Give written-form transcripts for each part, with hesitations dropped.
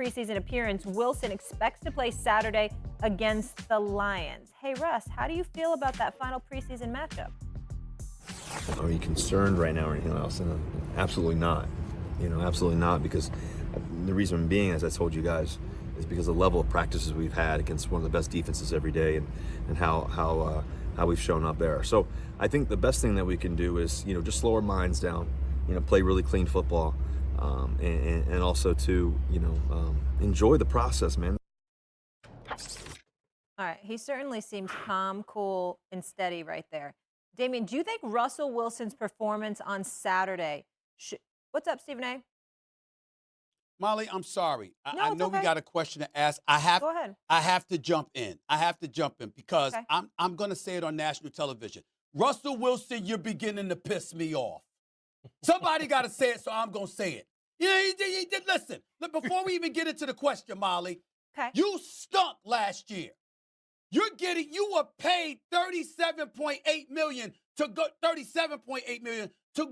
preseason appearance, Wilson expects to play Saturday against the Lions. Hey, Russ, how do you feel about that final preseason matchup? Are you concerned right now or anything else? Absolutely not. Absolutely not, because the reason being, as I told you guys, is because the level of practices we've had against one of the best defenses every day, and how we've shown up there. So I think the best thing that we can do is, just slow our minds down, play really clean football, and also to, enjoy the process, man. All right, he certainly seems calm, cool, and steady right there. Damian, do you think Russell Wilson's performance on Saturday what's up, Stephen A? Molly, I'm sorry. No, I know okay. we got a question to ask. Go ahead. I have to jump in. Because okay. I'm going to say it on national television. Russell Wilson, you're beginning to piss me off. Somebody got to say it, so I'm going to say it. Listen, before we even get into the question, Molly, okay. You stunk last year. You were paid $37.8 million to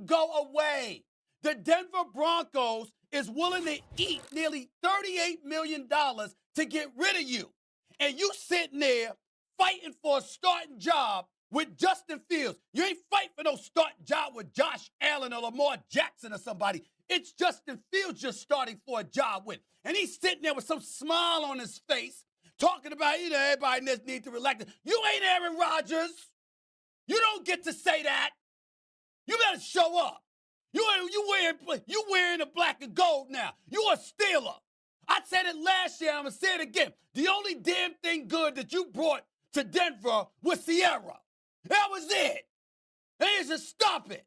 go away. The Denver Broncos is willing to eat nearly $38 million to get rid of you. And you sitting there fighting for a starting job with Justin Fields. You ain't fighting for no starting job with Josh Allen or Lamar Jackson or somebody. It's Justin Fields you're starting for a job with. And he's sitting there with some smile on his face, talking about, everybody just needs to relax. You ain't Aaron Rodgers. You don't get to say that. You better show up. You wearing the black and gold now. You a Steeler. I said it last year. I'm going to say it again. The only damn thing good that you brought to Denver was Sierra. That was it. And you just stop it.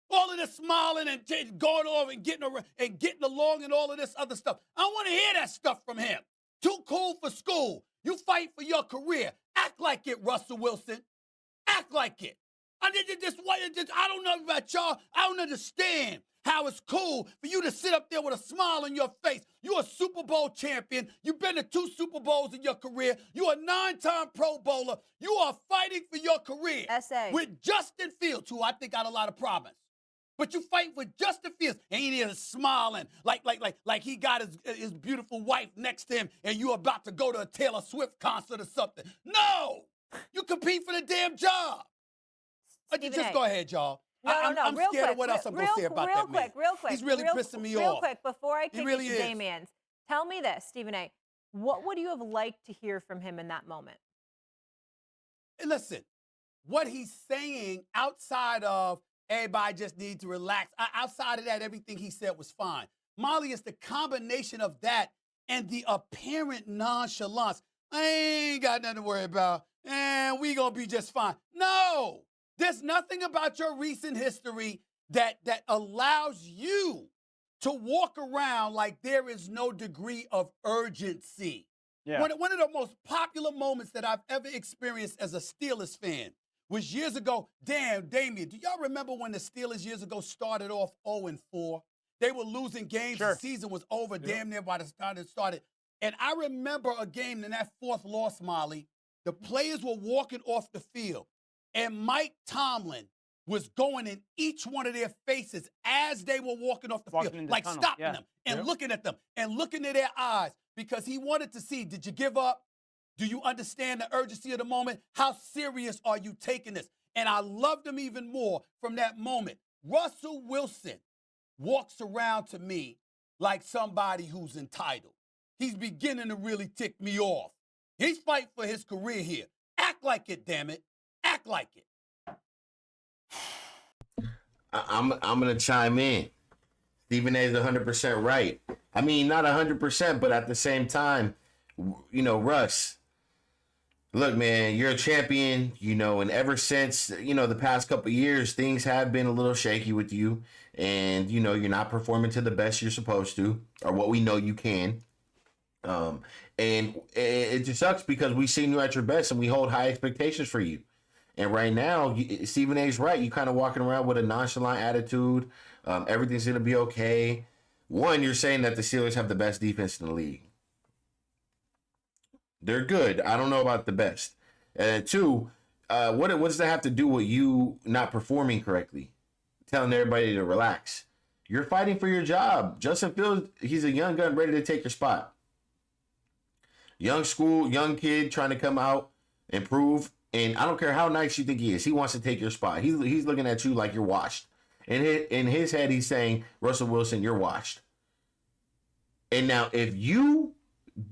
All of this smiling and going over and getting along and all of this other stuff. I don't want to hear that stuff from him. Too cool for school. You fight for your career. Act like it, Russell Wilson. Act like it. I don't know about y'all. I don't understand how it's cool for you to sit up there with a smile on your face. You're a Super Bowl champion. You've been to 2 Super Bowls in your career. You're a 9-time Pro Bowler. You are fighting for your career. SA. With Justin Fields, who I think got a lot of problems. But you fight with Justin Fields, and he is smiling like he got his beautiful wife next to him, and you about to go to a Taylor Swift concert or something. No! You compete for the damn job. Just go ahead, y'all. No, I'm real scared quick, of what else I'm going to say about that man. Real quick. He's really pissing me off. Real quick, before I kick really it to Damian, tell me this, Stephen A. What would you have liked to hear from him in that moment? Listen, what he's saying outside of everybody just need to relax, outside of that, everything he said was fine. Molly, is the combination of that and the apparent nonchalance. I ain't got nothing to worry about, and we going to be just fine. No! There's nothing about your recent history that allows you to walk around like there is no degree of urgency. Yeah. One of the most popular moments that I've ever experienced as a Steelers fan was years ago. Damn, Damian, do y'all remember when the Steelers years ago started off 0-4? They were losing games. Sure. The season was over damn near by the time it started. And I remember a game in that 4th loss, Molly, the players were walking off the field. And Mike Tomlin was going in each one of their faces as they were walking off the field, like stopping them and looking at them and looking at their eyes, because he wanted to see, did you give up? Do you understand the urgency of the moment? How serious are you taking this? And I loved him even more from that moment. Russell Wilson walks around to me like somebody who's entitled. He's beginning to really tick me off. He's fighting for his career here. Act like it, damn it. Act like it. I'm going to chime in. Stephen A is 100% right. I mean, not 100%, but at the same time, Russ, look, man, you're a champion, and ever since, the past couple of years, things have been a little shaky with you, and, you're not performing to the best you're supposed to, or what we know you can. And it just sucks because we've seen you at your best, and we hold high expectations for you. And right now, Stephen A's right. You kind of walking around with a nonchalant attitude. Everything's going to be okay. One, you're saying that the Steelers have the best defense in the league. They're good. I don't know about the best. Two, what does that have to do with you not performing correctly? Telling everybody to relax. You're fighting for your job. Justin Fields, he's a young gun ready to take your spot. young kid trying to come out and prove. And I don't care how nice you think he is. He wants to take your spot. He's looking at you like you're washed. In his head, he's saying, Russell Wilson, you're washed. And now, if you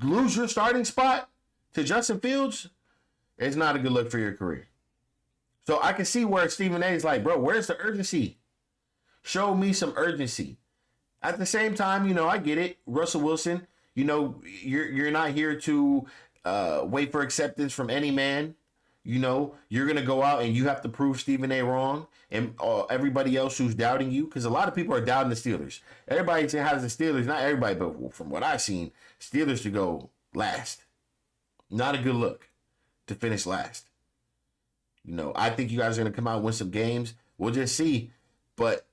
lose your starting spot to Justin Fields, it's not a good look for your career. So I can see where Stephen A is like, bro, where's the urgency? Show me some urgency. At the same time, I get it. Russell Wilson, you're not here to wait for acceptance from any man. You're going to go out and you have to prove Stephen A wrong and everybody else who's doubting you. Because a lot of people are doubting the Steelers. Everybody has the Steelers, not everybody, but from what I've seen, Steelers to go last. Not a good look to finish last. I think you guys are going to come out and win some games. We'll just see. But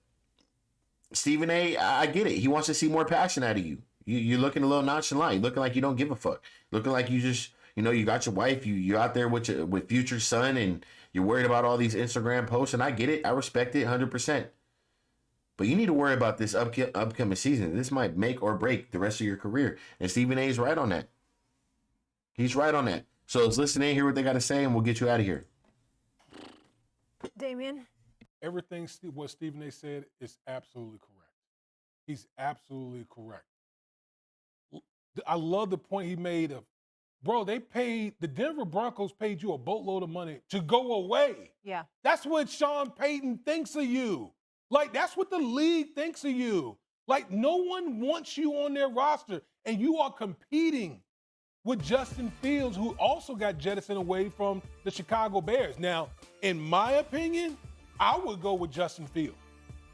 Stephen A, I get it. He wants to see more passion out of you. You're looking a little nonchalant. You're looking like you don't give a fuck. Looking like you just... you got your wife, you're out there with future son, and you're worried about all these Instagram posts, and I get it. I respect it 100%. But you need to worry about this upcoming season. This might make or break the rest of your career. And Stephen A is right on that. He's right on that. So let's listen in, hear what they got to say, and we'll get you out of here. Damien? Everything what Stephen A said is absolutely correct. He's absolutely correct. I love the point he made of, bro, the Denver Broncos paid you a boatload of money to go away. Yeah. That's what Sean Payton thinks of you. Like, that's what the league thinks of you. Like, no one wants you on their roster, and you are competing with Justin Fields, who also got jettisoned away from the Chicago Bears. Now, in my opinion, I would go with Justin Fields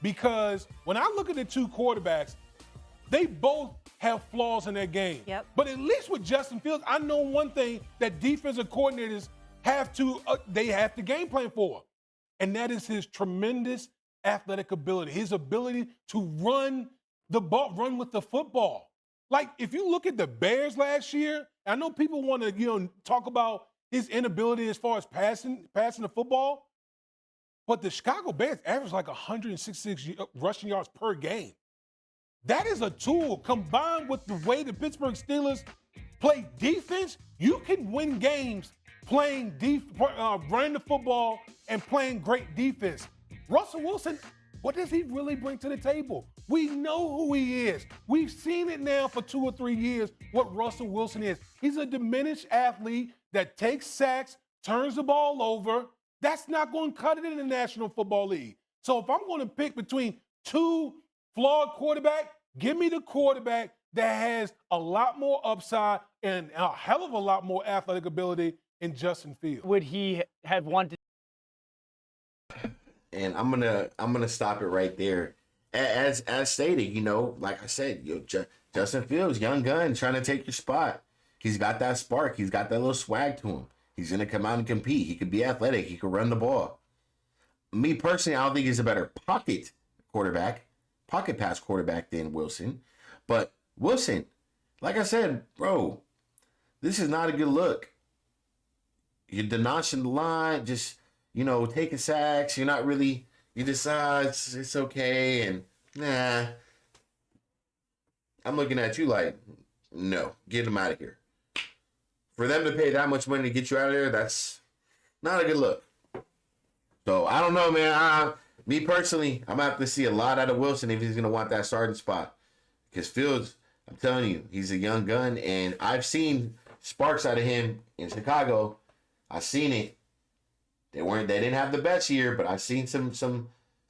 because when I look at the two quarterbacks, they both have flaws in their game. Yep. But at least with Justin Fields, I know one thing that defensive coordinators have to game plan for, and that is his tremendous athletic ability, his ability to run the ball, run with the football. Like, if you look at the Bears last year, I know people want to, talk about his inability as far as passing the football, but the Chicago Bears average like 166 rushing yards per game. That is a tool combined with the way the Pittsburgh Steelers play defense. You can win games playing running the football and playing great defense. Russell Wilson, what does he really bring to the table? We know who he is. We've seen it now for 2 or 3 years what Russell Wilson is. He's a diminished athlete that takes sacks, turns the ball over. That's not going to cut it in the National Football League. So if I'm going to pick between two flawed quarterbacks, give me the quarterback that has a lot more upside and a hell of a lot more athletic ability in Justin Fields. Would he have wanted? And I'm gonna stop it right there. As stated, like I said, Justin Fields, young gun, trying to take your spot. He's got that spark. He's got that little swag to him. He's gonna come out and compete. He could be athletic. He could run the ball. Me personally, I don't think he's a better pocket pass quarterback than Wilson. But Wilson, like I said, bro, this is not a good look. You're denouncing the line, just taking sacks. You're not really. You decide it's okay, and nah. I'm looking at you like, no, get him out of here. For them to pay that much money to get you out of there, that's not a good look. So I don't know, man. Me personally, I'm gonna have to see a lot out of Wilson if he's gonna want that starting spot. Because Fields, I'm telling you, he's a young gun, and I've seen sparks out of him in Chicago. I've seen it. They didn't have the best year, but I've seen some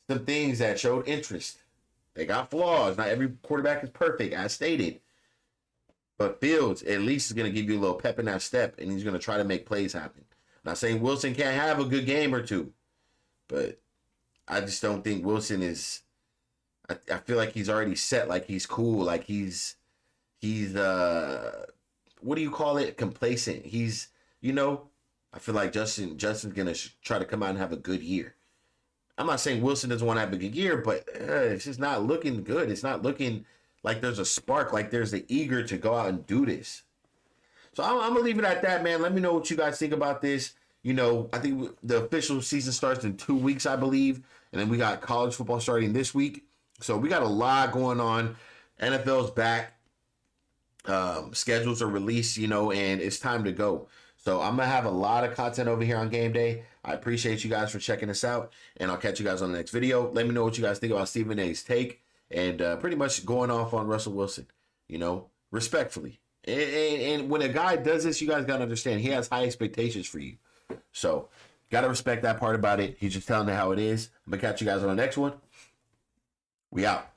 things that showed interest. They got flaws. Not every quarterback is perfect, as stated. But Fields at least is going to give you a little pep in that step, and he's going to try to make plays happen. I'm not saying Wilson can't have a good game or two, but I just don't think Wilson is. I feel like he's already set. Like he's cool. Like he's what do you call it? Complacent. He's I feel like Justin's gonna try to come out and have a good year. I'm not saying Wilson doesn't want to have a good year, but it's just not looking good. It's not looking like there's a spark, like there's the eager to go out and do this. So I'm gonna leave it at that, man. Let me know what you guys think about this. I think the official season starts in 2 weeks, I believe, and then we got college football starting this week. So we got a lot going on. NFL's back. schedules are released, and it's time to go. So I'm gonna have a lot of content over here on game day. I appreciate you guys for checking us out, and I'll catch you guys on the next video. Let me know what you guys think about Stephen A's take, and pretty much going off on Russell Wilson, respectfully. And when a guy does this, you guys gotta understand he has high expectations for you. So gotta respect that part about it. He's just telling it how it is. I'm gonna catch you guys on the next one. We out.